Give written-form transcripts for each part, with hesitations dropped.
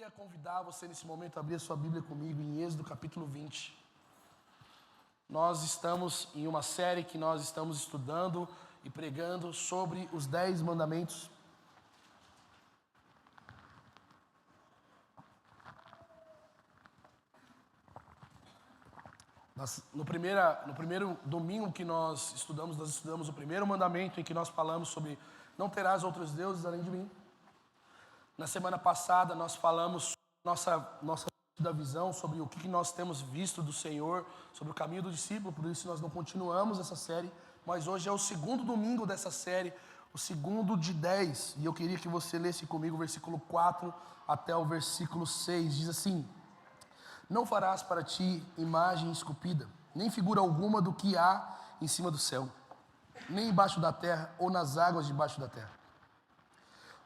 queria convidar você nesse momento a abrir a sua Bíblia comigo em Êxodo capítulo 20. Nós estamos em uma série que nós estamos estudando e pregando sobre os 10 mandamentos. No primeiro domingo que nós estudamos o primeiro mandamento, em que nós falamos sobre não terás outros deuses além de mim. Na semana passada nós falamos nossa da visão, sobre o que nós temos visto do Senhor, sobre o caminho do discípulo, por isso nós não continuamos essa série, mas hoje é o segundo domingo dessa série, o segundo de 10, e eu queria que você lesse comigo o versículo 4 até o versículo 6, diz assim: não farás para ti imagem esculpida, nem figura alguma do que há em cima do céu, nem embaixo da terra ou nas águas debaixo da terra.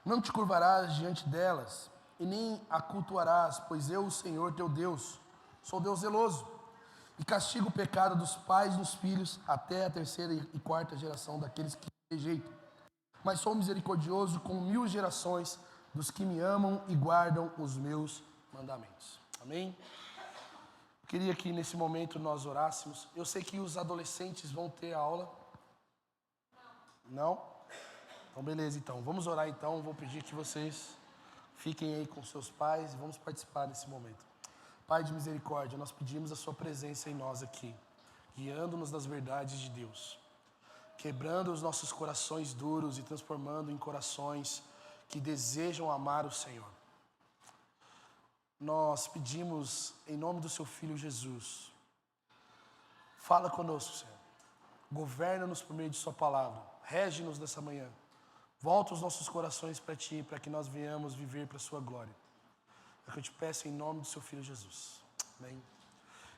Não te curvarás diante delas, e nem a cultuarás, pois eu, o Senhor teu Deus, sou Deus zeloso, e castigo o pecado dos pais nos filhos, até a terceira e quarta geração daqueles que me rejeitam. Mas sou misericordioso com 1000 gerações dos que me amam e guardam os meus mandamentos. Amém? Queria que nesse momento nós orássemos. Eu sei que os adolescentes vão ter aula. Não? Então beleza, então. Vamos orar então. Vou pedir que vocês fiquem aí com seus pais e vamos participar desse momento. Pai de misericórdia, nós pedimos a sua presença em nós aqui, guiando-nos nas verdades de Deus, quebrando os nossos corações duros e transformando em corações que desejam amar o Senhor. Nós pedimos em nome do seu Filho Jesus, fala conosco, Senhor, governa-nos por meio de sua palavra, rege-nos nessa manhã, volta os nossos corações para ti, para que nós venhamos viver para a sua glória. É o que eu te peço em nome do seu Filho Jesus. Amém.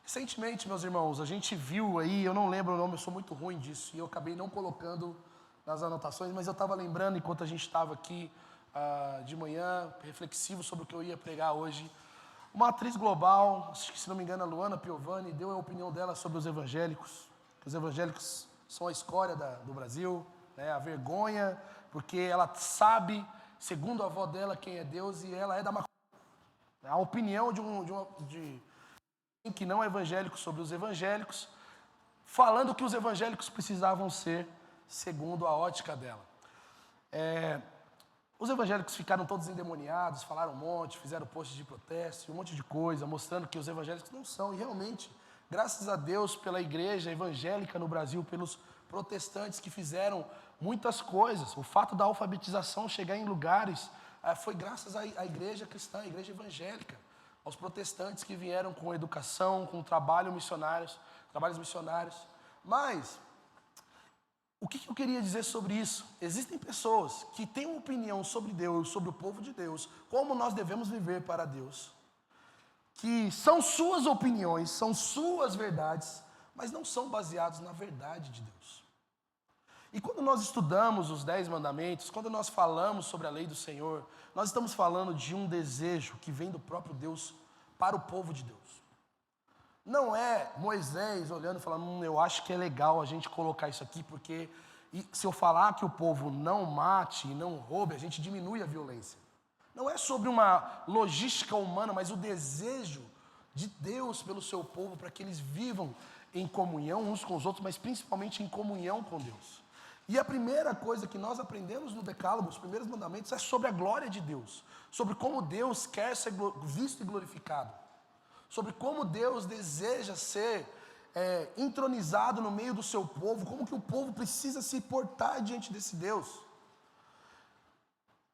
Recentemente, meus irmãos, a gente viu aí, eu não lembro o nome, eu sou muito ruim disso, e eu acabei não colocando nas anotações, mas eu estava lembrando enquanto a gente estava aqui de manhã, reflexivo sobre o que eu ia pregar hoje. Uma atriz global, acho que se não me engano a Luana Piovani, deu a opinião dela sobre os evangélicos. Os evangélicos são a escória do Brasil, né, a vergonha, porque ela sabe, segundo a avó dela, quem é Deus, e ela é da maconha. A opinião de que não é evangélico sobre os evangélicos, falando que os evangélicos precisavam ser segundo a ótica dela. Os evangélicos ficaram todos endemoniados, falaram um monte, fizeram posts de protesto, um monte de coisa, mostrando que os evangélicos não são. E realmente, graças a Deus pela igreja evangélica no Brasil, pelos protestantes que fizeram muitas coisas. O fato da alfabetização chegar em lugares foi graças à igreja cristã, à igreja evangélica, aos protestantes que vieram com educação, com trabalhos missionários. Mas o que eu queria dizer sobre isso? Existem pessoas que têm uma opinião sobre Deus, sobre o povo de Deus, como nós devemos viver para Deus, que são suas opiniões, são suas verdades, mas não são baseados na verdade de Deus. E quando nós estudamos os 10 mandamentos, quando nós falamos sobre a lei do Senhor, nós estamos falando de um desejo que vem do próprio Deus para o povo de Deus. Não é Moisés olhando e falando, eu acho que é legal a gente colocar isso aqui, porque se eu falar que o povo não mate e não roube, a gente diminui a violência. Não é sobre uma logística humana, mas o desejo de Deus pelo seu povo, para que eles vivam em comunhão uns com os outros, mas principalmente em comunhão com Deus. E a primeira coisa que nós aprendemos no Decálogo, os primeiros mandamentos, é sobre a glória de Deus, sobre como Deus quer ser visto e glorificado, sobre como Deus deseja ser entronizado no meio do seu povo, como que o povo precisa se portar diante desse Deus.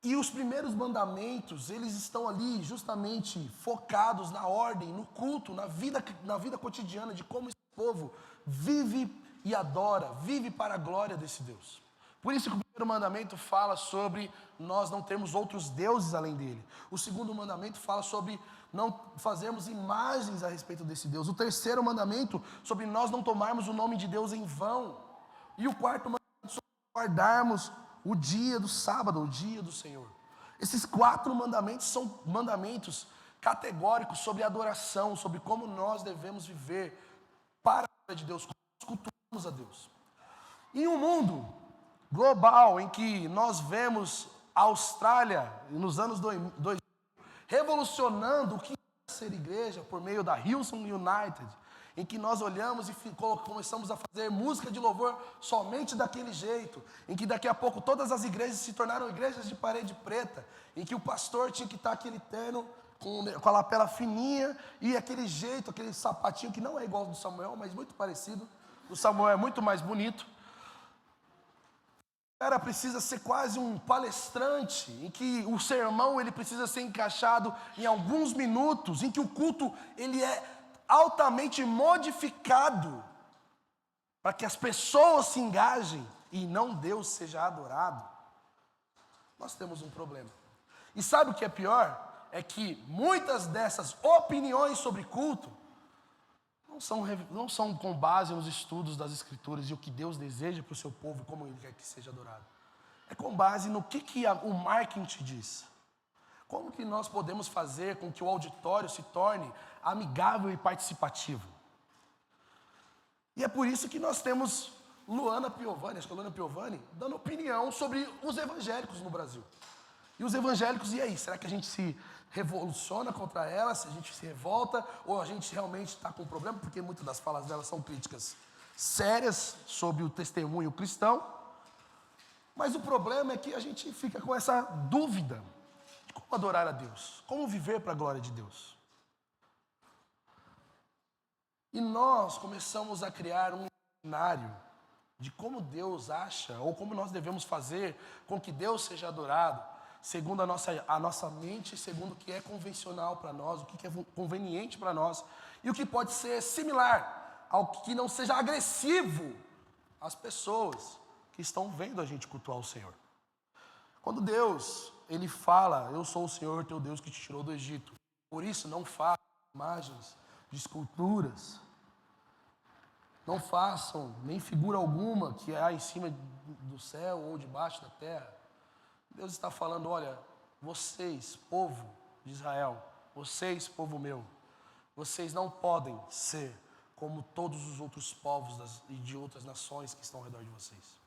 E os primeiros mandamentos, eles estão ali justamente focados na ordem, no culto, na vida cotidiana de como esse povo vive e adora, vive para a glória desse Deus. Por isso que o primeiro mandamento fala sobre nós não termos outros deuses além dele. O segundo mandamento fala sobre não fazermos imagens a respeito desse Deus. O terceiro mandamento sobre nós não tomarmos o nome de Deus em vão. E o quarto mandamento sobre guardarmos o dia do sábado, o dia do Senhor. Esses 4 mandamentos são mandamentos categóricos sobre adoração, sobre como nós devemos viver para a glória de Deus, como nós cultuamos a Deus. Em um mundo global em que nós vemos a Austrália, nos anos 2000, revolucionando o que é ser igreja por meio da Hillsong United, em que nós olhamos e começamos a fazer música de louvor somente daquele jeito, em que daqui a pouco todas as igrejas se tornaram igrejas de parede preta, em que o pastor tinha que estar aquele terno com a lapela fininha e aquele jeito, aquele sapatinho que não é igual ao do Samuel, mas muito parecido. O Samuel é muito mais bonito. O cara precisa ser quase um palestrante, em que o sermão ele precisa ser encaixado em alguns minutos, em que o culto ele é altamente modificado para que as pessoas se engajem e não Deus seja adorado. Nós temos um problema. E sabe o que é pior? É que muitas dessas opiniões sobre culto não são com base nos estudos das Escrituras e o que Deus deseja para o seu povo, como Ele quer que seja adorado. É com base no que o marketing diz. Como que nós podemos fazer com que o auditório se torne amigável e participativo? E é por isso que nós temos Luana Piovani, acho que é Luana Piovani, dando opinião sobre os evangélicos no Brasil. E os evangélicos, e aí? Será que a gente se revoluciona contra ela, se a gente se revolta, ou a gente realmente está com problema? Porque muitas das falas dela são críticas sérias sobre o testemunho cristão. Mas o problema é que a gente fica com essa dúvida de como adorar a Deus, como viver para a glória de Deus. E nós começamos a criar um imaginário de como Deus acha, ou como nós devemos fazer com que Deus seja adorado, segundo a nossa mente, segundo o que é convencional para nós, o que é conveniente para nós, e o que pode ser similar ao que não seja agressivo às pessoas que estão vendo a gente cultuar o Senhor. Quando Deus, Ele fala, eu sou o Senhor teu Deus que te tirou do Egito, por isso não façam imagens de esculturas, não façam nem figura alguma que há em cima do céu ou debaixo da terra. Deus está falando, olha, vocês, povo de Israel, vocês, povo meu, vocês não podem ser como todos os outros povos e de outras nações que estão ao redor de vocês.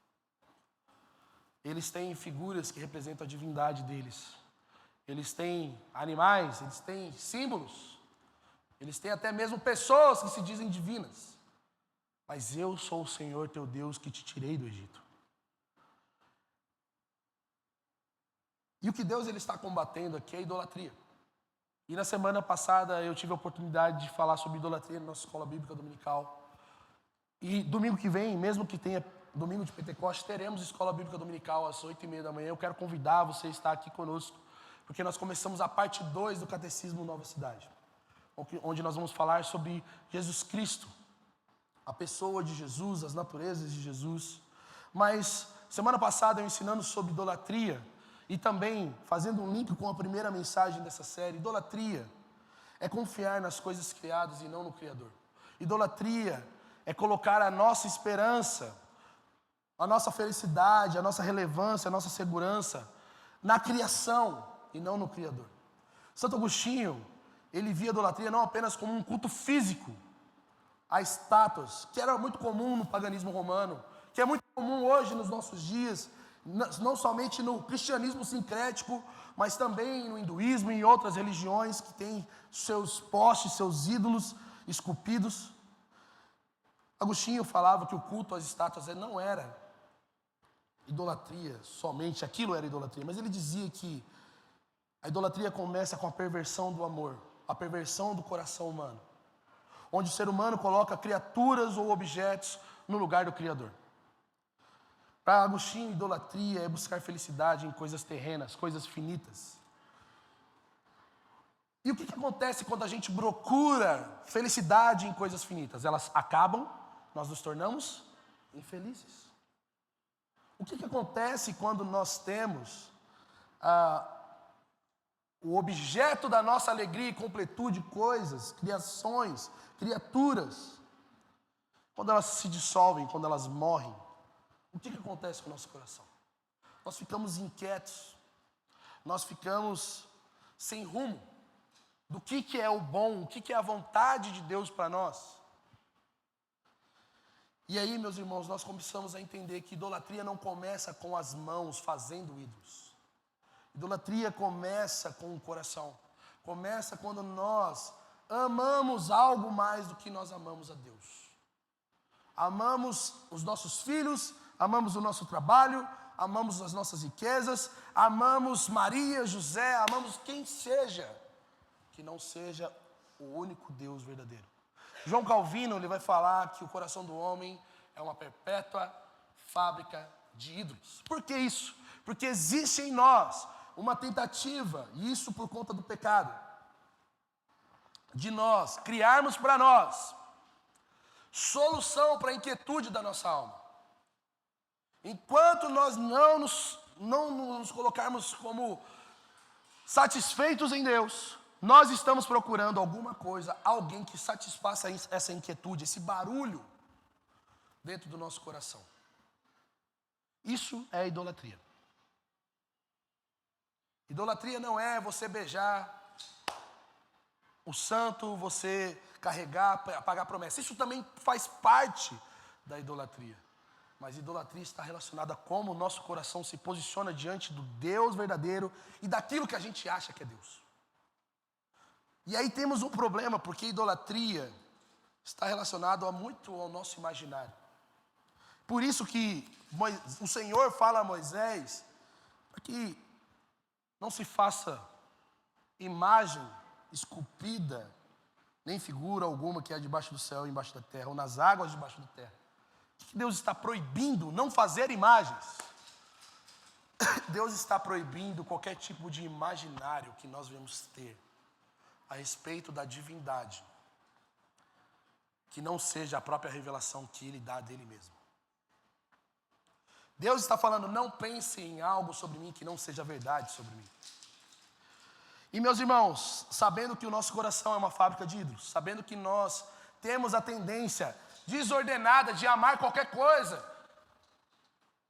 Eles têm figuras que representam a divindade deles. Eles têm animais, eles têm símbolos. Eles têm até mesmo pessoas que se dizem divinas. Mas eu sou o Senhor teu Deus que te tirei do Egito. E o que Deus ele está combatendo aqui é a idolatria. E na semana passada eu tive a oportunidade de falar sobre idolatria na nossa escola bíblica dominical. E domingo que vem, mesmo que tenha domingo de Pentecostes, teremos escola bíblica dominical às 8h30 da manhã. Eu quero convidar você a estar aqui conosco, porque nós começamos a parte 2 do Catecismo Nova Cidade, onde nós vamos falar sobre Jesus Cristo, a pessoa de Jesus, as naturezas de Jesus. Mas semana passada eu ensinando sobre idolatria, e também fazendo um link com a primeira mensagem dessa série, idolatria é confiar nas coisas criadas e não no Criador. Idolatria é colocar a nossa esperança, a nossa felicidade, a nossa relevância, a nossa segurança na criação e não no Criador. Santo Agostinho, ele via a idolatria não apenas como um culto físico a estátuas, que era muito comum no paganismo romano, que é muito comum hoje nos nossos dias, não somente no cristianismo sincrético, mas também no hinduísmo e em outras religiões que têm seus postes, seus ídolos esculpidos. Agostinho falava que o culto às estátuas não era idolatria somente, aquilo era idolatria, mas ele dizia que a idolatria começa com a perversão do amor, a perversão do coração humano, onde o ser humano coloca criaturas ou objetos no lugar do Criador. Para Agostinho, idolatria é buscar felicidade em coisas terrenas, coisas finitas. E o que acontece quando a gente procura felicidade em coisas finitas? Elas acabam, nós nos tornamos infelizes. O que acontece quando nós temos o objeto da nossa alegria e completude, coisas, criações, criaturas, quando elas se dissolvem, quando elas morrem? O que acontece com o nosso coração? Nós ficamos inquietos, nós ficamos sem rumo do que é o bom, o que é a vontade de Deus para nós. E aí, meus irmãos, nós começamos a entender que idolatria não começa com as mãos fazendo ídolos. Idolatria começa com o coração. começa quando nós amamos algo mais do que nós amamos a Deus. Amamos os nossos filhos, amamos o nosso trabalho, amamos as nossas riquezas, amamos Maria, José, amamos quem seja, que não seja o único Deus verdadeiro. João Calvino, ele vai falar que o coração do homem é uma perpétua fábrica de ídolos. Por que isso? Porque existe em nós uma tentativa, e isso por conta do pecado, de nós criarmos para nós solução para a inquietude da nossa alma. Enquanto nós não nos colocarmos como satisfeitos em Deus, nós estamos procurando alguma coisa, alguém que satisfaça essa inquietude, esse barulho dentro do nosso coração. Isso é idolatria. Idolatria não é você beijar o santo, você carregar, pagar promessa. Isso também faz parte da idolatria. Mas idolatria está relacionada a como o nosso coração se posiciona diante do Deus verdadeiro e daquilo que a gente acha que é Deus. E aí temos um problema, porque idolatria está relacionado muito ao nosso imaginário. Por isso que o Senhor fala a Moisés para que não se faça imagem esculpida, nem figura alguma que é debaixo do céu, embaixo da terra, ou nas águas debaixo da terra. O que Deus está proibindo? Não fazer imagens. Deus está proibindo qualquer tipo de imaginário que nós vamos ter a respeito da divindade, que não seja a própria revelação que Ele dá dele mesmo. Deus está falando, não pense em algo sobre mim que não seja verdade sobre mim. E meus irmãos, sabendo que o nosso coração é uma fábrica de ídolos, sabendo que nós temos a tendência desordenada de amar qualquer coisa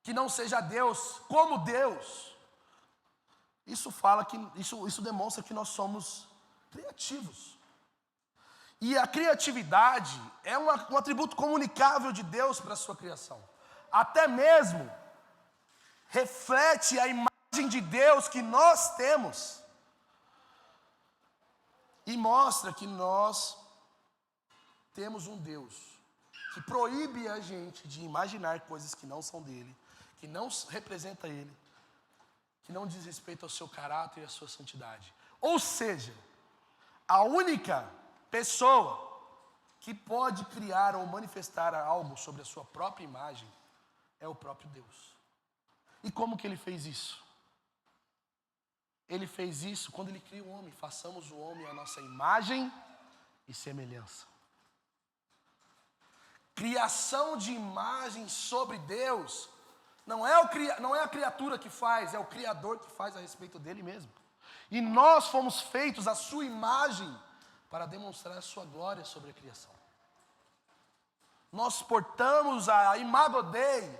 que não seja Deus, como Deus, isso demonstra que nós somos criativos. E a criatividade é um atributo comunicável de Deus para a sua criação. Até mesmo reflete a imagem de Deus que nós temos. E mostra que nós temos um Deus que proíbe a gente de imaginar coisas que não são dele, que não representa ele, que não diz respeito ao seu caráter e à sua santidade. Ou seja, a única pessoa que pode criar ou manifestar algo sobre a sua própria imagem é o próprio Deus. E como que ele fez isso? Ele fez isso quando ele cria o homem. Façamos o homem a nossa imagem e semelhança. Criação de imagem sobre Deus não é a criatura que faz, é o Criador que faz a respeito dele mesmo. E nós fomos feitos à sua imagem para demonstrar a sua glória sobre a criação. Nós portamos a imago Dei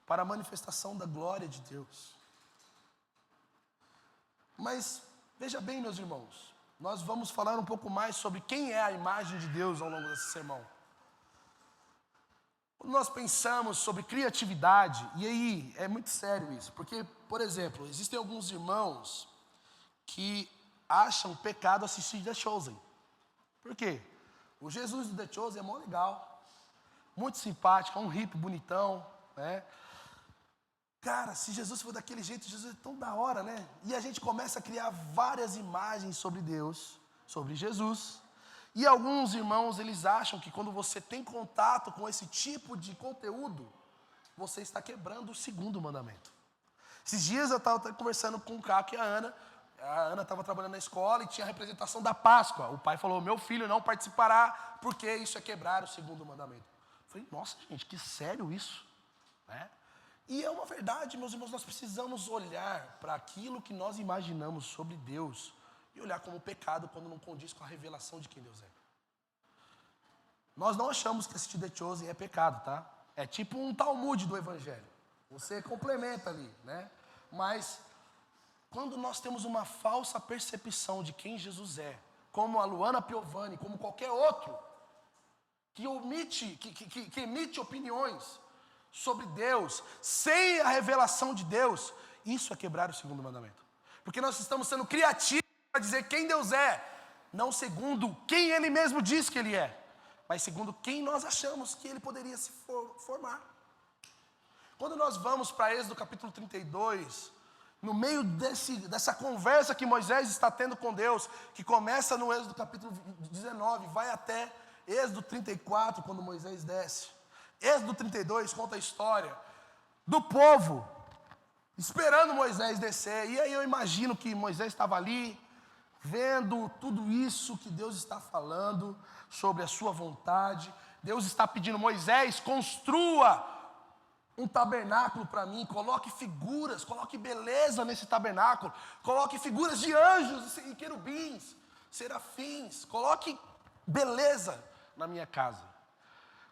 para a manifestação da glória de Deus. Mas, veja bem, meus irmãos, nós vamos falar um pouco mais sobre quem é a imagem de Deus ao longo desse sermão. Quando nós pensamos sobre criatividade, e aí é muito sério isso, porque, por exemplo, existem alguns irmãos que acham pecado assistir The Chosen. Por quê? O Jesus do The Chosen é mó legal, muito simpático, é um hippie bonitão, né? Cara, se Jesus for daquele jeito, Jesus é tão da hora, né? E a gente começa a criar várias imagens sobre Deus, sobre Jesus. E alguns irmãos, eles acham que quando você tem contato com esse tipo de conteúdo, você está quebrando o segundo mandamento. Esses dias eu estava conversando com o Caco e a Ana estava trabalhando na escola e tinha a representação da Páscoa. O pai falou, meu filho não participará, porque isso é quebrar o segundo mandamento. Eu falei, nossa gente, que sério isso, né? E é uma verdade, meus irmãos, nós precisamos olhar para aquilo que nós imaginamos sobre Deus e olhar como pecado quando não condiz com a revelação de quem Deus é. Nós não achamos que assistir The Chosen é pecado, tá? É tipo um Talmud do Evangelho. Você complementa ali, né? Mas quando nós temos uma falsa percepção de quem Jesus é, como a Luana Piovani, como qualquer outro, que emite opiniões sobre Deus, sem a revelação de Deus, isso é quebrar o segundo mandamento. Porque nós estamos sendo criativos para dizer quem Deus é, não segundo quem Ele mesmo diz que Ele é, mas segundo quem nós achamos que Ele poderia se formar. Quando nós vamos para Êxodo capítulo 32, no meio dessa conversa que Moisés está tendo com Deus, que começa no Êxodo capítulo 19, vai até Êxodo 34, quando Moisés desce. Êxodo 32 conta a história do povo esperando Moisés descer. E aí eu imagino que Moisés estava ali, vendo tudo isso que Deus está falando sobre a sua vontade. Deus está pedindo: Moisés, construa um tabernáculo para mim, coloque figuras, coloque beleza nesse tabernáculo, coloque figuras de anjos e querubins, serafins, coloque beleza na minha casa.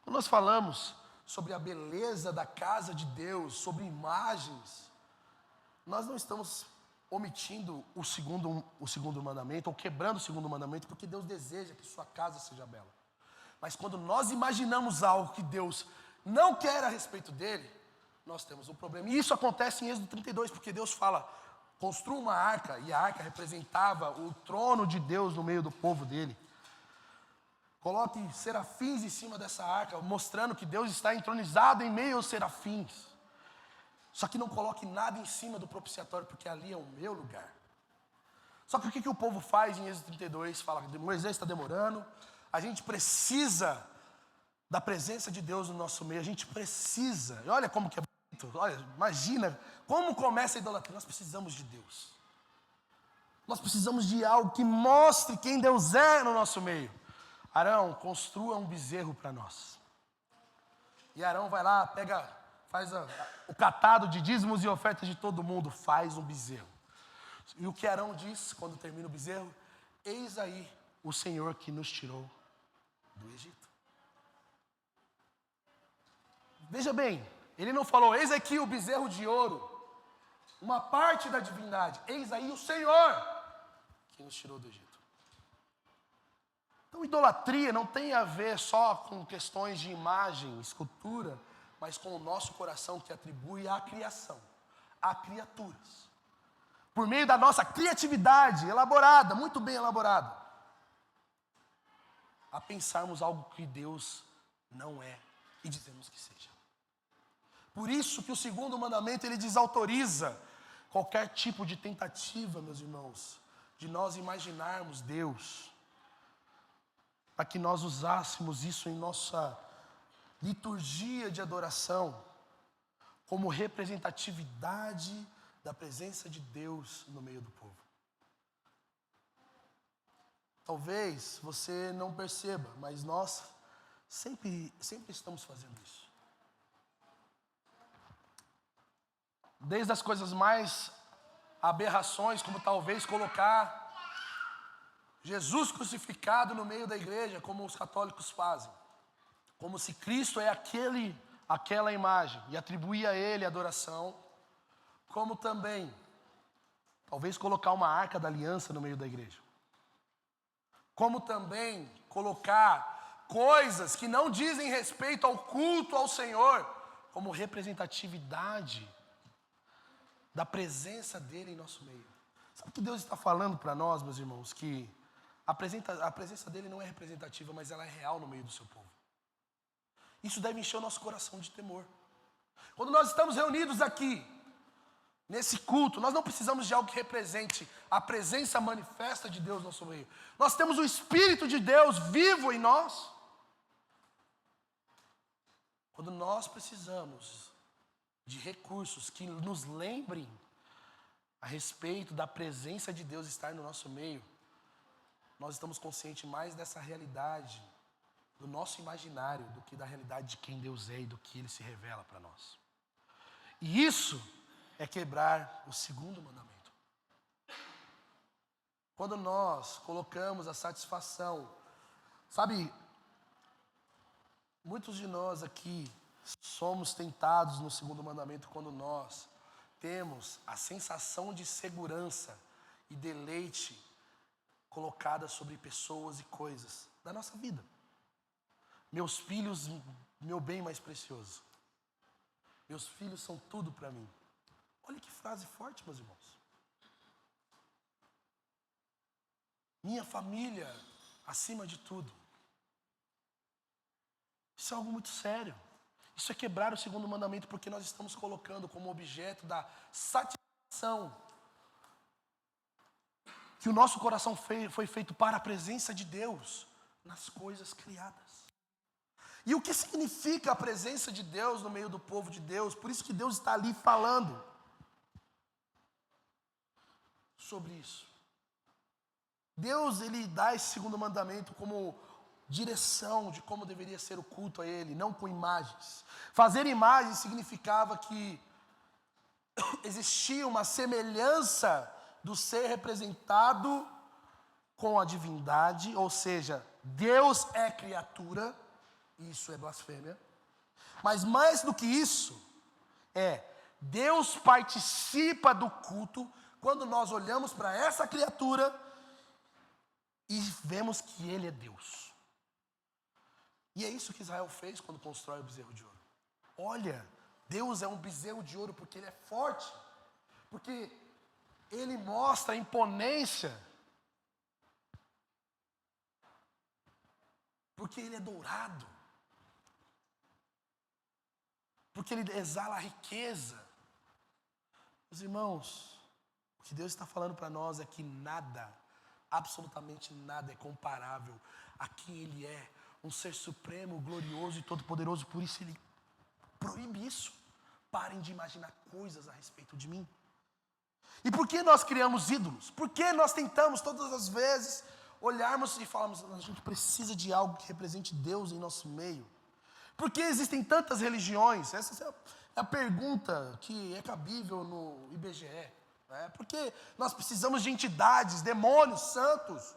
Quando nós falamos sobre a beleza da casa de Deus, sobre imagens, nós não estamos omitindo o segundo mandamento, ou quebrando o segundo mandamento, porque Deus deseja que sua casa seja bela. Mas quando nós imaginamos algo que Deus não quer a respeito dele, nós temos um problema. E isso acontece em Êxodo 32, porque Deus fala: construa uma arca, e a arca representava o trono de Deus no meio do povo dele. Coloque serafins em cima dessa arca, mostrando que Deus está entronizado em meio aos serafins. Só que não coloque nada em cima do propiciatório, porque ali é o meu lugar. Só que o que o povo faz em Êxodo 32? Fala que Moisés está demorando, a gente precisa da presença de Deus no nosso meio, a gente precisa. E olha como que é bonito, olha, imagina como começa a idolatria. Nós precisamos de Deus. Nós precisamos de algo que mostre quem Deus é no nosso meio. Arão, construa um bezerro para nós. E Arão vai lá, faz o catado de dízimos e ofertas de todo mundo, faz um bezerro. E o que Arão diz quando termina o bezerro? Eis aí o Senhor que nos tirou do Egito. Veja bem, ele não falou: eis aqui o bezerro de ouro, uma parte da divindade. Eis aí o Senhor que nos tirou do Egito. Então, idolatria não tem a ver só com questões de imagem, escultura, mas com o nosso coração que atribui à criação, a criaturas. Por meio da nossa criatividade elaborada, muito bem elaborada, a pensarmos algo que Deus não é e dizemos que seja. Por isso que o segundo mandamento, ele desautoriza qualquer tipo de tentativa, meus irmãos, de nós imaginarmos Deus, para que nós usássemos isso em nossa liturgia de adoração, como representatividade da presença de Deus no meio do povo. Talvez você não perceba, mas nós sempre estamos fazendo isso. Desde as coisas mais aberrações, como talvez colocar Jesus crucificado no meio da igreja, como os católicos fazem. Como se Cristo é aquela imagem, e atribuir a Ele a adoração. Como também, talvez colocar uma arca da aliança no meio da igreja. Como também colocar coisas que não dizem respeito ao culto ao Senhor, como representatividade da presença dEle em nosso meio. Sabe o que Deus está falando para nós, meus irmãos? Que a presença dEle não é representativa, mas ela é real no meio do seu povo. Isso deve encher o nosso coração de temor. Quando nós estamos reunidos aqui, nesse culto, nós não precisamos de algo que represente a presença manifesta de Deus no nosso meio. Nós temos o Espírito de Deus vivo em nós. Quando nós precisamos de recursos que nos lembrem a respeito da presença de Deus estar no nosso meio, nós estamos conscientes mais dessa realidade, do nosso imaginário, do que da realidade de quem Deus é e do que Ele se revela para nós. E isso é quebrar o segundo mandamento. Quando nós colocamos a satisfação, sabe, muitos de nós aqui somos tentados no segundo mandamento quando nós temos a sensação de segurança e deleite colocada sobre pessoas e coisas da nossa vida. Meus filhos, meu bem mais precioso. Meus filhos são tudo para mim. Olha que frase forte, meus irmãos. minha família acima de tudo. Isso é algo muito sério. Isso é quebrar o segundo mandamento, porque nós estamos colocando como objeto da satisfação que o nosso coração foi feito para a presença de Deus nas coisas criadas. E o que significa a presença de Deus no meio do povo de Deus? Por isso que Deus está ali falando sobre isso. Deus, ele dá esse segundo mandamento como direção de como deveria ser o culto a Ele, não com imagens. Fazer imagens significava que existia uma semelhança do ser representado com a divindade, ou seja, Deus é criatura, isso é blasfêmia. Mas mais do que isso, Deus participa do culto quando nós olhamos para essa criatura e vemos que Ele é Deus. E é isso que Israel fez quando constrói o bezerro de ouro. Olha, Deus é um bezerro de ouro porque Ele é forte, porque Ele mostra a imponência, porque Ele é dourado, porque Ele exala a riqueza. Meus irmãos, o que Deus está falando para nós é que nada, absolutamente nada é comparável a quem Ele é. Um ser supremo, glorioso e todo-poderoso. Por isso Ele proíbe isso. Parem de imaginar coisas a respeito de mim. E por que nós criamos ídolos? Por que nós tentamos todas as vezes olharmos e falarmos, a gente precisa de algo que represente Deus em nosso meio? Por que existem tantas religiões? Essa é a pergunta que é cabível no IBGE. Por que nós precisamos de entidades, demônios, santos?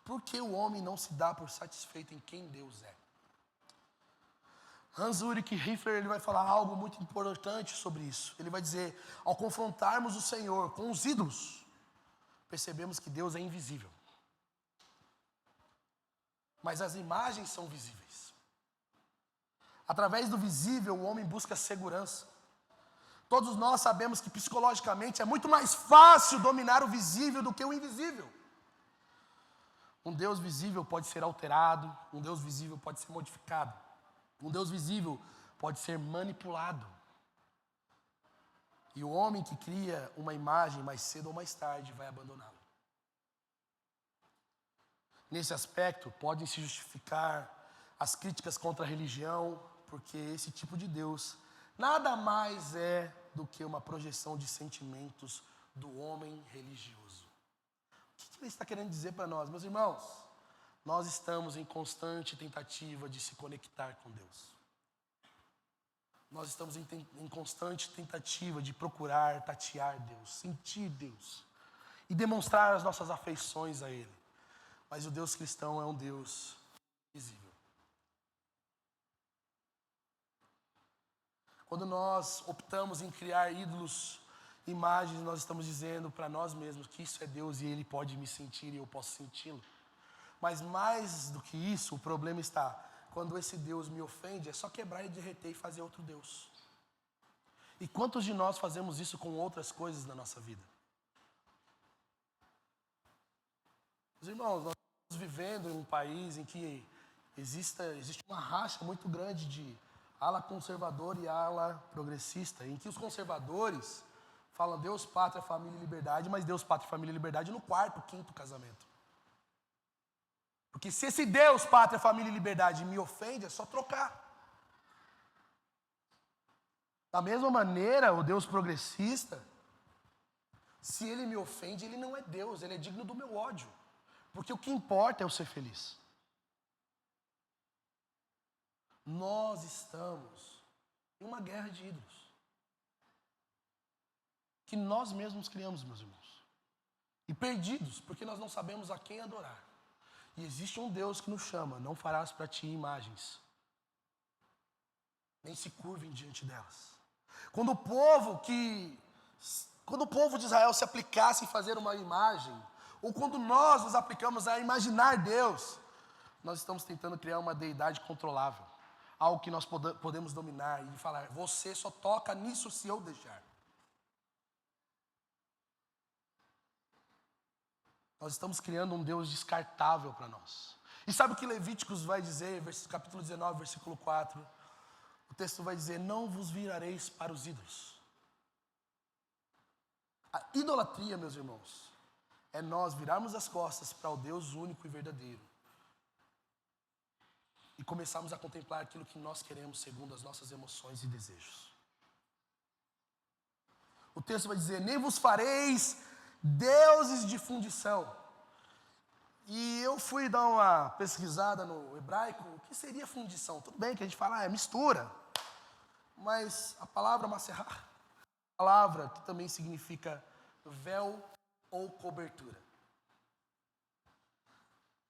Por que o homem não se dá por satisfeito em quem Deus é? Hans-Ulrich Riffler, ele vai falar algo muito importante sobre isso. Ele vai dizer, ao confrontarmos o Senhor com os ídolos, percebemos que Deus é invisível. Mas as imagens são visíveis. Através do visível, o homem busca segurança. Todos nós sabemos que psicologicamente é muito mais fácil dominar o visível do que o invisível. Um Deus visível pode ser alterado, um Deus visível pode ser modificado, um Deus visível pode ser manipulado. E o homem que cria uma imagem, mais cedo ou mais tarde, vai abandoná-la. Nesse aspecto, podem se justificar as críticas contra a religião, porque esse tipo de Deus nada mais é do que uma projeção de sentimentos do homem religioso. O que ele está querendo dizer para nós? Meus irmãos, nós estamos em constante tentativa de se conectar com Deus. Nós estamos em constante tentativa de procurar, tatear Deus, sentir Deus e demonstrar as nossas afeições a Ele. Mas o Deus cristão é um Deus visível. Quando nós optamos em criar ídolos, imagens, nós estamos dizendo para nós mesmos que isso é Deus e Ele pode me sentir e eu posso senti-lo. Mas mais do que isso, o problema está, quando esse Deus me ofende, é só quebrar e derreter e fazer outro Deus. E quantos de nós fazemos isso com outras coisas na nossa vida? Meus irmãos, nós estamos vivendo em um país em que existe uma racha muito grande de ala conservadora e ala progressista, em que os conservadores falam Deus, pátria, família e liberdade, mas Deus, pátria, família e liberdade no quarto, quinto casamento. Porque se esse Deus, pátria, família e liberdade me ofende, é só trocar. Da mesma maneira, o Deus progressista, se ele me ofende, ele não é Deus, ele é digno do meu ódio. Porque o que importa é eu ser feliz. Nós estamos em uma guerra de ídolos. Que nós mesmos criamos, meus irmãos. E perdidos, porque nós não sabemos a quem adorar. E existe um Deus que nos chama, não farás para ti imagens, nem se curvem diante delas. Quando o povo de Israel se aplicasse em fazer uma imagem, ou quando nós nos aplicamos a imaginar Deus, nós estamos tentando criar uma deidade controlável, algo que nós podemos dominar e falar, você só toca nisso se eu deixar. Nós estamos criando um Deus descartável para nós. E sabe o que Levíticos vai dizer, capítulo 19, versículo 4? O texto vai dizer: não vos virareis para os ídolos. A idolatria, meus irmãos, é nós virarmos as costas para o Deus único e verdadeiro e começarmos a contemplar aquilo que nós queremos segundo as nossas emoções e desejos. O texto vai dizer: nem vos fareis deuses de fundição. E eu fui dar uma pesquisada no hebraico, o que seria fundição? Tudo bem que a gente fala, é mistura. Mas a palavra maserá, palavra que também significa véu ou cobertura.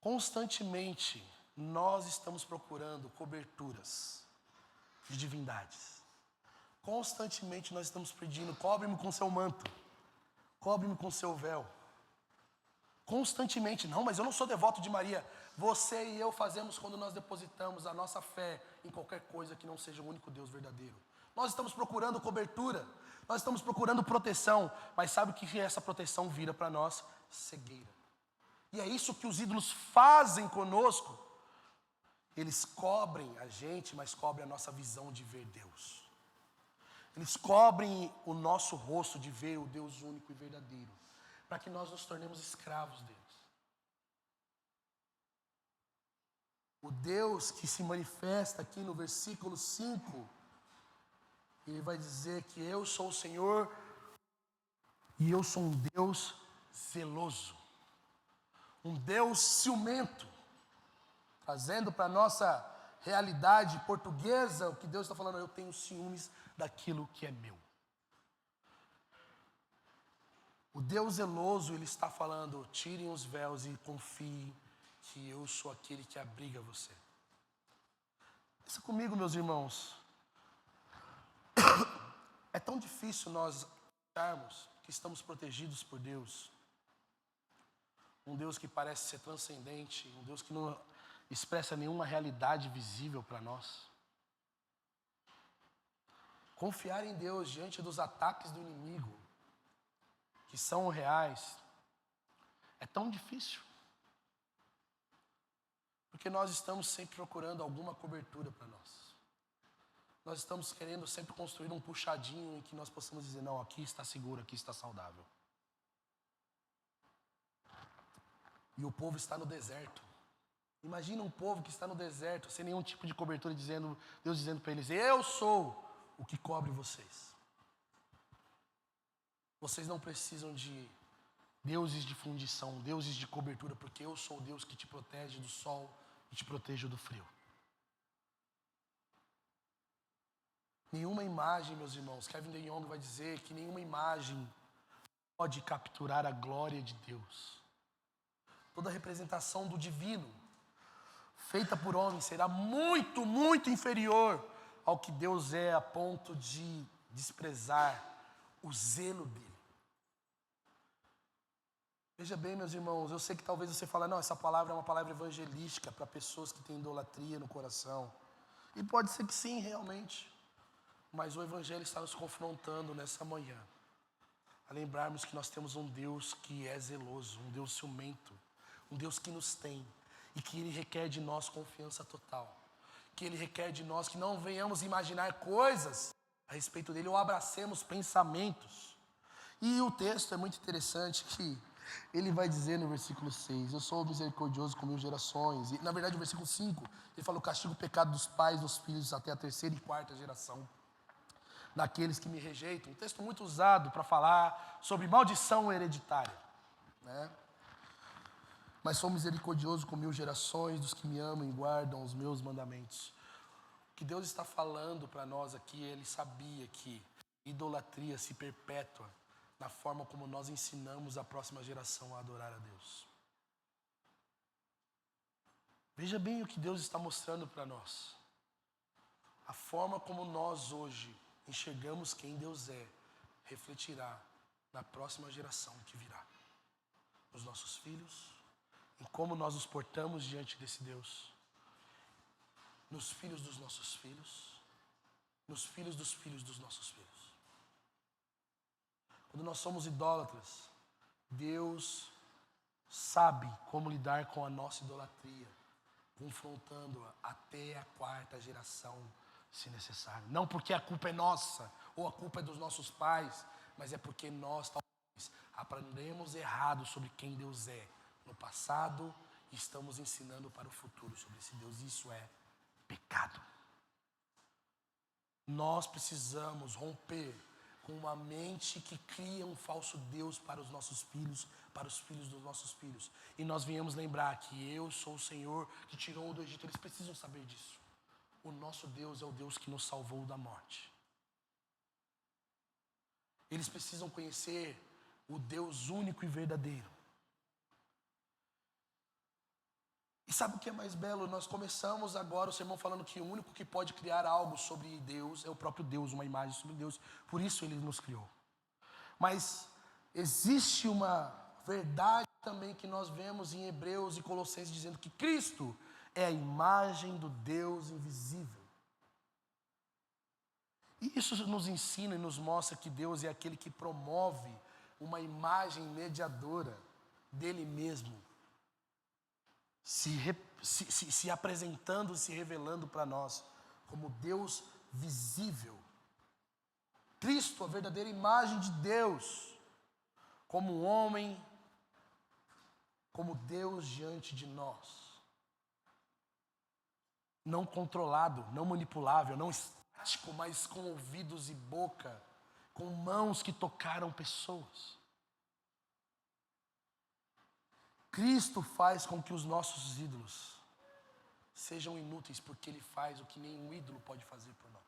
Constantemente nós estamos procurando coberturas de divindades. Constantemente nós estamos pedindo: cobre-me com seu manto, cobre-me com seu véu. Constantemente: não, mas eu não sou devoto de Maria. Você e eu fazemos quando nós depositamos a nossa fé em qualquer coisa que não seja o único Deus verdadeiro. Nós estamos procurando cobertura, nós estamos procurando proteção, mas sabe o que essa proteção vira para nós? Cegueira. E é isso que os ídolos fazem conosco. Eles cobrem a gente, mas cobrem a nossa visão de ver Deus. Eles cobrem o nosso rosto de ver o Deus único e verdadeiro, para que nós nos tornemos escravos deles. O Deus que se manifesta aqui no versículo 5, ele vai dizer que eu sou o Senhor e eu sou um Deus zeloso, um Deus ciumento, trazendo para a nossa realidade portuguesa o que Deus está falando: eu tenho ciúmes daquilo que é meu. O Deus zeloso, ele está falando: tirem os véus e confiem que eu sou aquele que abriga você. Pensa comigo, meus irmãos. É tão difícil nós acharmos que estamos protegidos por Deus. Um Deus que parece ser transcendente, um Deus que não expressa nenhuma realidade visível para nós. Confiar em Deus diante dos ataques do inimigo, que são reais, é tão difícil. Porque nós estamos sempre procurando alguma cobertura para nós. Nós estamos querendo sempre construir um puxadinho em que nós possamos dizer: não, aqui está seguro, aqui está saudável. E o povo está no deserto. Imagina um povo que está no deserto, sem nenhum tipo de cobertura, Deus dizendo para eles: eu sou o que cobre vocês. Vocês não precisam de deuses de fundição, deuses de cobertura, porque eu sou o Deus que te protege do sol e te protejo do frio. Nenhuma imagem, meus irmãos, Kevin De Jong vai dizer que nenhuma imagem pode capturar a glória de Deus. Toda representação do divino feita por homem será muito, muito inferior ao que Deus é, a ponto de desprezar o zelo dele. Veja bem, meus irmãos, eu sei que talvez você fale: não, essa palavra é uma palavra evangelística para pessoas que têm idolatria no coração. E pode ser que sim, realmente. Mas o evangelho está nos confrontando nessa manhã a lembrarmos que nós temos um Deus que é zeloso, um Deus ciumento, um Deus que nos tem e que Ele requer de nós confiança total, que Ele requer de nós que não venhamos imaginar coisas a respeito dEle ou abracemos pensamentos. E o texto é muito interessante que ele vai dizer no versículo 6, eu sou misericordioso com 1000 gerações. E na verdade o versículo 5, ele fala: o castigo o pecado dos pais, dos filhos, até a 3ª e 4ª geração daqueles que me rejeitam. Um texto muito usado para falar sobre maldição hereditária, né? Mas sou misericordioso com 1000 gerações dos que me amam e guardam os meus mandamentos. O que Deus está falando para nós aqui, Ele sabia que idolatria se perpétua na forma como nós ensinamos a próxima geração a adorar a Deus. Veja bem o que Deus está mostrando para nós. A forma como nós hoje enxergamos quem Deus é, refletirá na próxima geração que virá. Nos nossos filhos, em como nós nos portamos diante desse Deus. Nos filhos dos nossos filhos, nos filhos dos nossos filhos. Quando nós somos idólatras, Deus sabe como lidar com a nossa idolatria, confrontando-a até a 4ª geração, se necessário. Não porque a culpa é nossa, ou a culpa é dos nossos pais, mas é porque nós talvez aprendemos errado sobre quem Deus é no passado e estamos ensinando para o futuro sobre esse Deus. Isso é pecado. Nós precisamos romper com uma mente que cria um falso Deus para os nossos filhos, para os filhos dos nossos filhos. E nós viemos lembrar que eu sou o Senhor que tirou do Egito. Eles precisam saber disso. O nosso Deus é o Deus que nos salvou da morte. Eles precisam conhecer o Deus único e verdadeiro. E sabe o que é mais belo? Nós começamos agora o sermão falando que o único que pode criar algo sobre Deus é o próprio Deus, uma imagem sobre Deus. Por isso Ele nos criou. Mas existe uma verdade também que nós vemos em Hebreus e Colossenses dizendo que Cristo é a imagem do Deus invisível. E isso nos ensina e nos mostra que Deus é aquele que promove uma imagem mediadora dele mesmo, se apresentando, se revelando para nós como Deus visível. Cristo, a verdadeira imagem de Deus, como homem, como Deus diante de nós. Não controlado, não manipulável, não estático, mas com ouvidos e boca, com mãos que tocaram pessoas. Cristo faz com que os nossos ídolos sejam inúteis, porque Ele faz o que nenhum ídolo pode fazer por nós.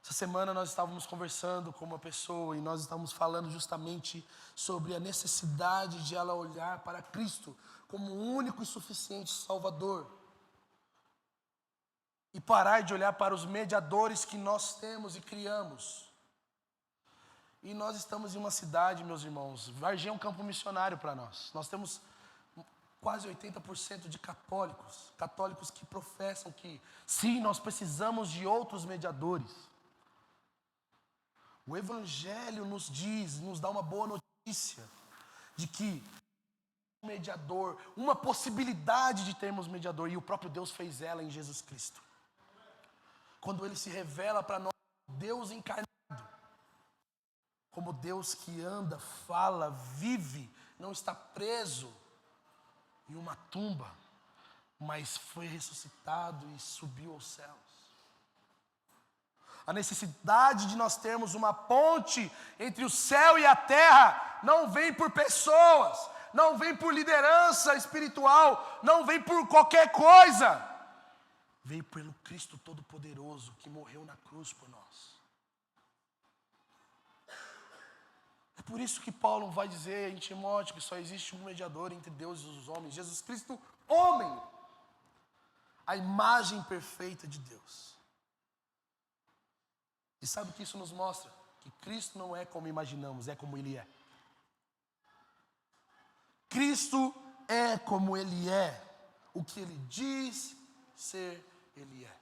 Essa semana nós estávamos conversando com uma pessoa e nós estávamos falando justamente sobre a necessidade de ela olhar para Cristo como o único e suficiente Salvador. E parar de olhar para os mediadores que nós temos e criamos. E nós estamos em uma cidade, meus irmãos, Varginha é um campo missionário para nós. Nós temos quase 80% de católicos que professam que sim, nós precisamos de outros mediadores. O Evangelho nos diz, nos dá uma boa notícia de que um mediador, uma possibilidade de termos mediador, e o próprio Deus fez ela em Jesus Cristo. Quando Ele se revela para nós, Deus encarnado, como Deus que anda, fala, vive, não está preso em uma tumba, mas foi ressuscitado e subiu aos céus. A necessidade de nós termos uma ponte entre o céu e a terra não vem por pessoas, não vem por liderança espiritual, não vem por qualquer coisa. Veio pelo Cristo Todo-Poderoso que morreu na cruz por nós. É por isso que Paulo vai dizer em Timóteo que só existe um mediador entre Deus e os homens, Jesus Cristo, homem, a imagem perfeita de Deus. E sabe o que isso nos mostra? Que Cristo não é como imaginamos, é como Ele é. Cristo é como Ele é. O que Ele diz ser, Ele é.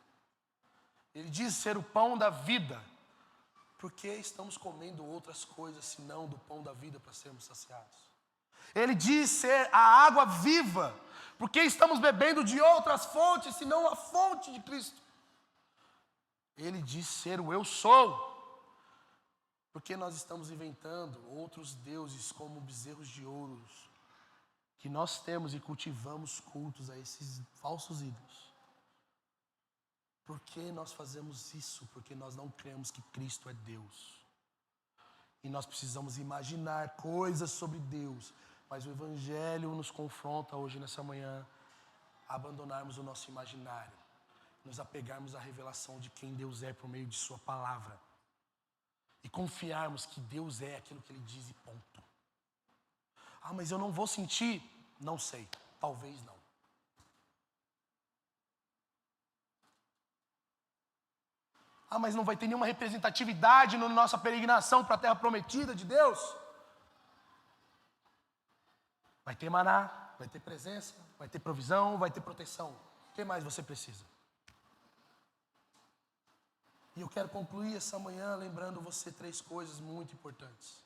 Ele diz ser o pão da vida. Por que estamos comendo outras coisas senão do pão da vida para sermos saciados? Ele diz ser a água viva. Por que estamos bebendo de outras fontes senão a fonte de Cristo? Ele diz ser o eu sou. Porque nós estamos inventando outros deuses como bezerros de ouro, que nós temos e cultivamos cultos a esses falsos ídolos. Por que nós fazemos isso? Porque nós não cremos que Cristo é Deus. E nós precisamos imaginar coisas sobre Deus. Mas o Evangelho nos confronta hoje, nessa manhã, a abandonarmos o nosso imaginário. Nos apegarmos à revelação de quem Deus é por meio de Sua palavra. E confiarmos que Deus é aquilo que Ele diz e ponto. Ah, mas eu não vou sentir? Não sei, talvez não. Ah, mas não vai ter nenhuma representatividade na nossa peregrinação para a terra prometida de Deus? Vai ter maná, vai ter presença, vai ter provisão, vai ter proteção. O que mais você precisa? E eu quero concluir essa manhã lembrando você 3 coisas muito importantes.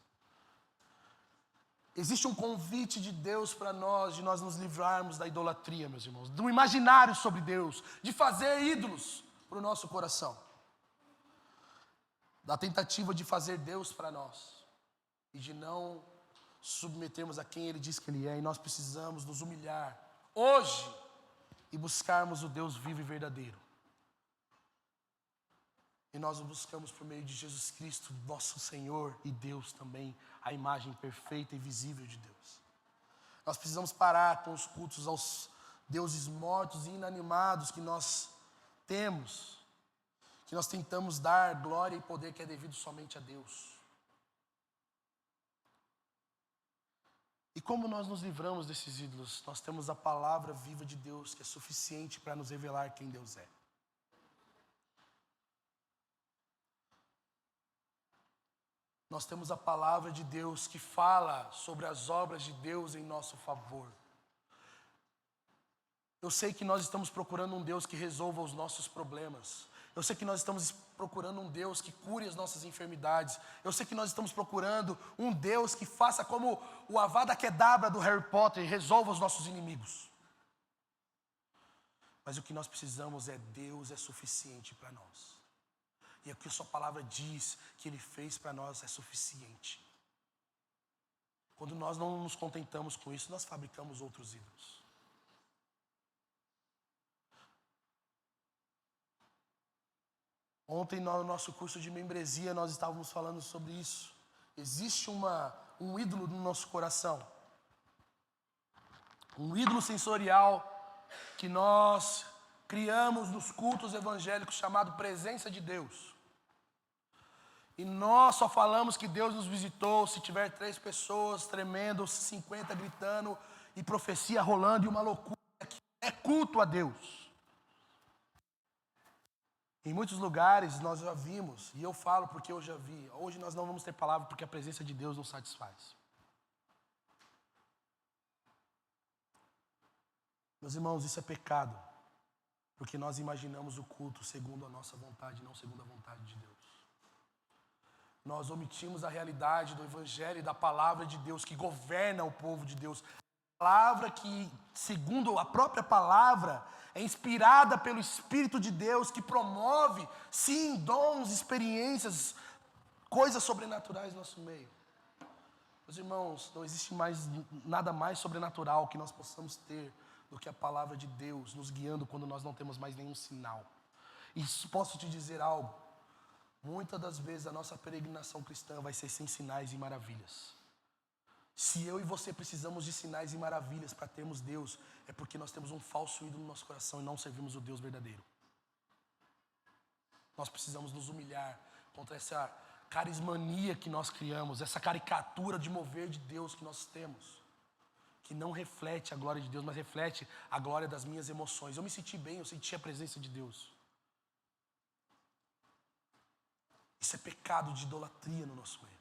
Existe um convite de Deus para nós, de nós nos livrarmos da idolatria, meus irmãos, do imaginário sobre Deus, de fazer ídolos para o nosso coração, da tentativa de fazer Deus para nós e de não submetermos a quem Ele diz que Ele é. E nós precisamos nos humilhar hoje e buscarmos o Deus vivo e verdadeiro. E nós o buscamos por meio de Jesus Cristo, nosso Senhor e Deus também, a imagem perfeita e visível de Deus. Nós precisamos parar com os cultos aos deuses mortos e inanimados que nós temos, que nós tentamos dar glória e poder que é devido somente a Deus. E como nós nos livramos desses ídolos? Nós temos a palavra viva de Deus, que é suficiente para nos revelar quem Deus é. Nós temos a palavra de Deus que fala sobre as obras de Deus em nosso favor. Eu sei que nós estamos procurando um Deus que resolva os nossos problemas. Eu sei que nós estamos procurando um Deus que cure as nossas enfermidades. Eu sei que nós estamos procurando um Deus que faça como o Avada Kedavra do Harry Potter e resolva os nossos inimigos. Mas o que nós precisamos é Deus é suficiente para nós. E o que a sua palavra diz que Ele fez para nós é suficiente. Quando nós não nos contentamos com isso, nós fabricamos outros ídolos. Ontem no nosso curso de membresia nós estávamos falando sobre isso. Existe um ídolo no nosso coração. Um ídolo sensorial que nós criamos nos cultos evangélicos chamado presença de Deus. E nós só falamos que Deus nos visitou se tiver 3 pessoas tremendo, 50 gritando e profecia rolando e uma loucura. É culto a Deus. Em muitos lugares nós já vimos, e eu falo porque eu já vi, hoje nós não vamos ter palavra porque a presença de Deus nos satisfaz. Meus irmãos, isso é pecado, porque nós imaginamos o culto segundo a nossa vontade, não segundo a vontade de Deus. Nós omitimos a realidade do Evangelho e da palavra de Deus que governa o povo de Deus. A palavra que, segundo a própria palavra, é inspirada pelo Espírito de Deus que promove, sim, dons, experiências, coisas sobrenaturais no nosso meio. Meus irmãos, não existe nada mais sobrenatural que nós possamos ter do que a palavra de Deus nos guiando quando nós não temos mais nenhum sinal. E posso te dizer algo, muitas das vezes a nossa peregrinação cristã vai ser sem sinais e maravilhas. Se eu e você precisamos de sinais e maravilhas para termos Deus, é porque nós temos um falso ídolo no nosso coração e não servimos o Deus verdadeiro. Nós precisamos nos humilhar contra essa carismania que nós criamos, essa caricatura de mover de Deus que nós temos, que não reflete a glória de Deus, mas reflete a glória das minhas emoções. Eu me senti bem, eu senti a presença de Deus. Isso é pecado de idolatria no nosso meio.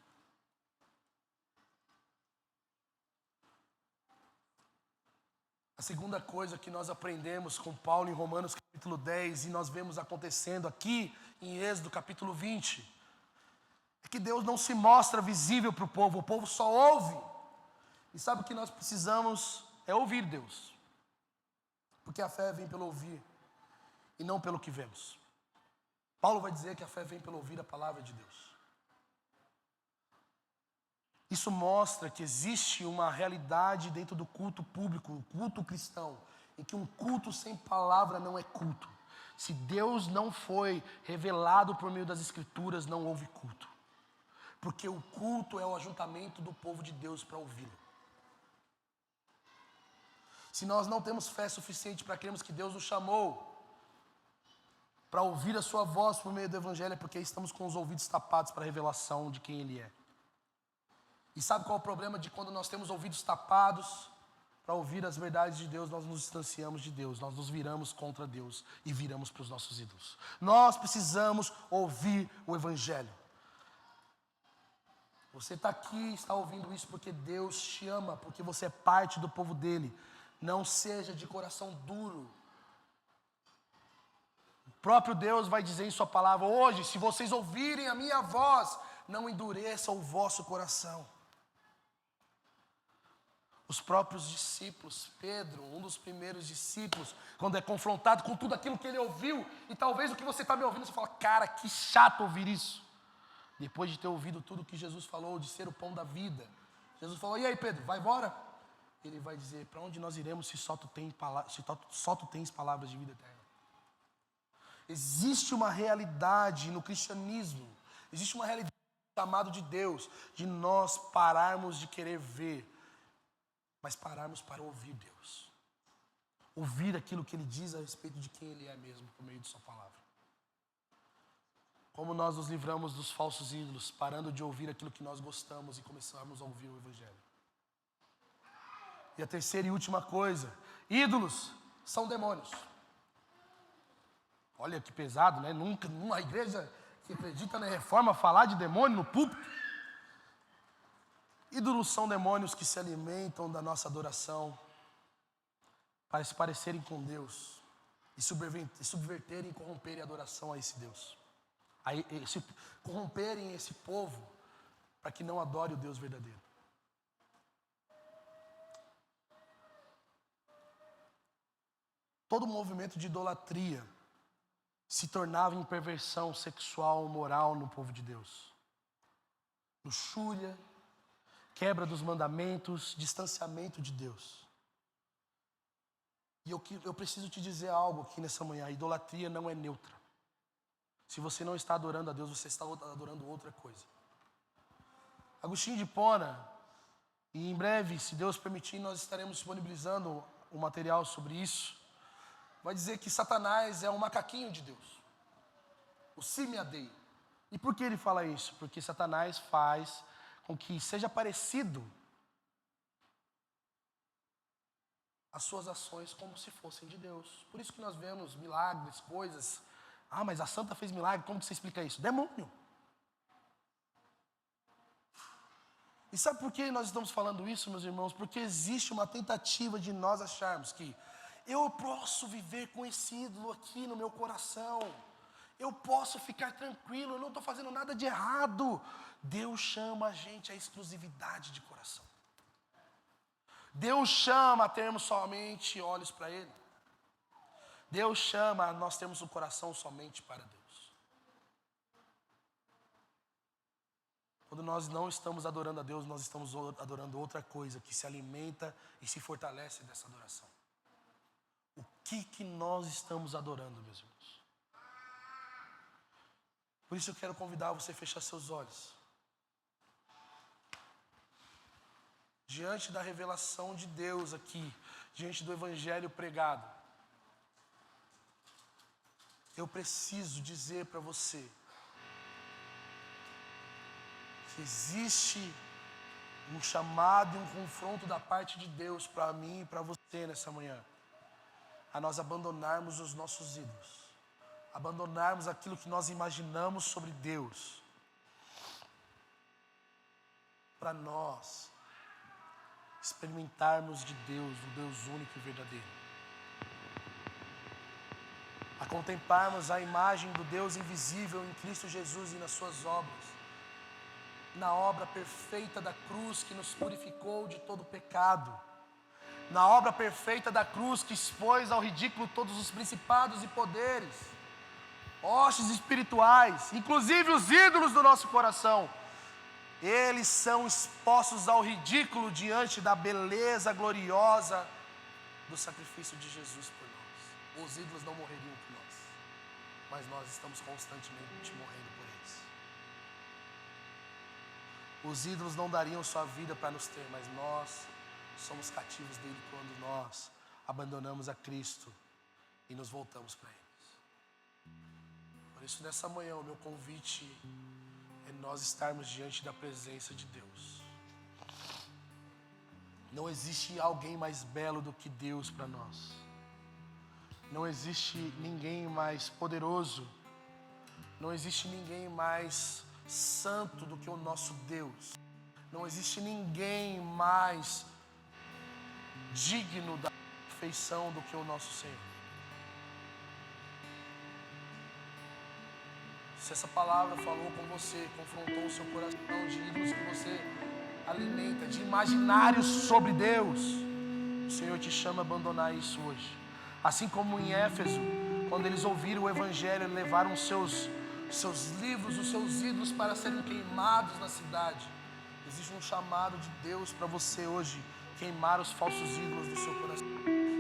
A segunda coisa que nós aprendemos com Paulo em Romanos capítulo 10 e nós vemos acontecendo aqui em Êxodo capítulo 20, é que Deus não se mostra visível para o povo só ouve. E sabe o que nós precisamos? É ouvir Deus. Porque a fé vem pelo ouvir e não pelo que vemos. Paulo vai dizer que a fé vem pelo ouvir a palavra de Deus. Isso mostra que existe uma realidade dentro do culto público, o culto cristão, em que um culto sem palavra não é culto. Se Deus não foi revelado por meio das Escrituras, não houve culto. Porque o culto é o ajuntamento do povo de Deus para ouvi-lo. Se nós não temos fé suficiente para crermos que Deus nos chamou para ouvir a sua voz por meio do Evangelho, é porque estamos com os ouvidos tapados para a revelação de quem Ele é. E sabe qual é o problema de quando nós temos ouvidos tapados para ouvir as verdades de Deus? Nós nos distanciamos de Deus, nós nos viramos contra Deus e viramos para os nossos ídolos. Nós precisamos ouvir o Evangelho. Você está aqui, está ouvindo isso porque Deus te ama, porque você é parte do povo dele. Não seja de coração duro. O próprio Deus vai dizer em sua palavra, hoje, se vocês ouvirem a minha voz, não endureça o vosso coração. Os próprios discípulos, Pedro, um dos primeiros discípulos, quando é confrontado com tudo aquilo que ele ouviu, e talvez o que você está me ouvindo, você fala, cara, que chato ouvir isso. Depois de ter ouvido tudo que Jesus falou, de ser o pão da vida, Jesus falou, e aí Pedro, vai embora? Ele vai dizer, para onde nós iremos se só tu tens palavras de vida eterna? Existe uma realidade no cristianismo, existe uma realidade do chamado de Deus, de nós pararmos de querer ver, mas pararmos para ouvir Deus. Ouvir aquilo que Ele diz a respeito de quem Ele é mesmo, por meio de sua palavra. Como nós nos livramos dos falsos ídolos, parando de ouvir aquilo que nós gostamos e começarmos a ouvir o Evangelho. E a terceira e última coisa, ídolos são demônios. Olha que pesado, né? Nunca, numa igreja que acredita na reforma, falar de demônio no púlpito. Ídolos são demônios que se alimentam da nossa adoração para se parecerem com Deus e subverterem e corromperem a adoração a esse Deus. Corromperem esse povo para que não adore o Deus verdadeiro. Todo movimento de idolatria se tornava em perversão sexual, moral no povo de Deus. Luxúria, quebra dos mandamentos, distanciamento de Deus. E eu preciso te dizer algo aqui nessa manhã, a idolatria não é neutra. Se você não está adorando a Deus, você está adorando outra coisa. Agostinho de Hipona, e em breve, se Deus permitir, nós estaremos disponibilizando um material sobre isso, vai dizer que Satanás é um macaquinho de Deus, o Simeadei. E por que ele fala isso? Porque Satanás faz com que seja parecido as suas ações como se fossem de Deus. Por isso que nós vemos milagres, coisas. Ah, mas a santa fez milagre, como que você explica isso? Demônio. E sabe por que nós estamos falando isso, meus irmãos? Porque existe uma tentativa de nós acharmos que eu posso viver com esse ídolo aqui no meu coração. Eu posso ficar tranquilo, eu não estou fazendo nada de errado. Deus chama a gente à exclusividade de coração. Deus chama a termos somente olhos para Ele. Deus chama a nós termos um coração somente para Deus. Quando nós não estamos adorando a Deus, nós estamos adorando outra coisa que se alimenta e se fortalece dessa adoração. O que nós estamos adorando, meus irmãos? Por isso eu quero convidar você a fechar seus olhos. Diante da revelação de Deus aqui, diante do Evangelho pregado, eu preciso dizer para você que existe um chamado e um confronto da parte de Deus para mim e para você nessa manhã, a nós abandonarmos os nossos ídolos, abandonarmos aquilo que nós imaginamos sobre Deus, para nós experimentarmos de Deus, o Deus único e verdadeiro, a contemplarmos a imagem do Deus invisível em Cristo Jesus e nas suas obras, na obra perfeita da cruz que nos purificou de todo pecado, na obra perfeita da cruz que expôs ao ridículo todos os principados e poderes, hostes espirituais, inclusive os ídolos do nosso coração. Eles são expostos ao ridículo diante da beleza gloriosa do sacrifício de Jesus por nós. Os ídolos não morreriam por nós, mas nós estamos constantemente morrendo por eles. Os ídolos não dariam sua vida para nos ter, mas nós somos cativos dele quando nós abandonamos a Cristo e nos voltamos para eles. Por isso, nessa manhã, o meu convite é nós estarmos diante da presença de Deus. Não existe alguém mais belo do que Deus para nós. Não existe ninguém mais poderoso. Não existe ninguém mais santo do que o nosso Deus. Não existe ninguém mais digno da perfeição do que o nosso Senhor. Se essa palavra falou com você, confrontou o seu coração de ídolos que você alimenta, de imaginários sobre Deus, o Senhor te chama a abandonar isso hoje. Assim como em Éfeso, quando eles ouviram o Evangelho, levaram os seus livros, os seus ídolos para serem queimados na cidade. Existe um chamado de Deus para você hoje, queimar os falsos ídolos do seu coração,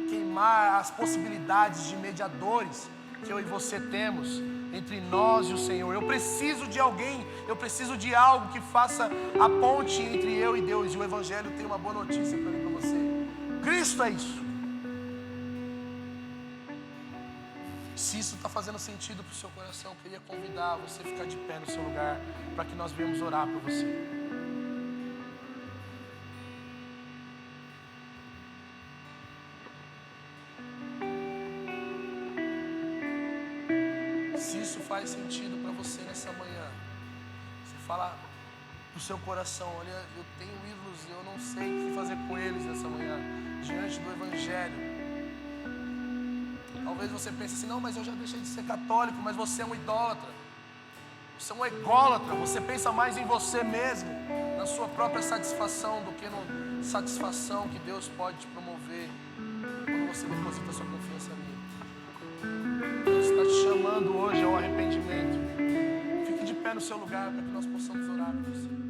queimar as possibilidades de mediadores que eu e você temos entre nós e o Senhor. Eu preciso de alguém, eu preciso de algo que faça a ponte entre eu e Deus. E o Evangelho tem uma boa notícia para mim e para você: Cristo é isso. Se isso está fazendo sentido para o seu coração, eu queria convidar você a ficar de pé no seu lugar, para que nós venhamos orar por você. Se isso faz sentido para você nessa manhã, você fala para o seu coração: olha, eu tenho ídolos e eu não sei o que fazer com eles nessa manhã, diante do Evangelho. Talvez você pense assim: não, mas eu já deixei de ser católico. Mas você é um idólatra, você é um ególatra. Você pensa mais em você mesmo, na sua própria satisfação, do que na satisfação que Deus pode te promover quando você deposita sua confiança nele. Deus está te chamando hoje ao arrependimento. Fique de pé no seu lugar para que nós possamos orar por você.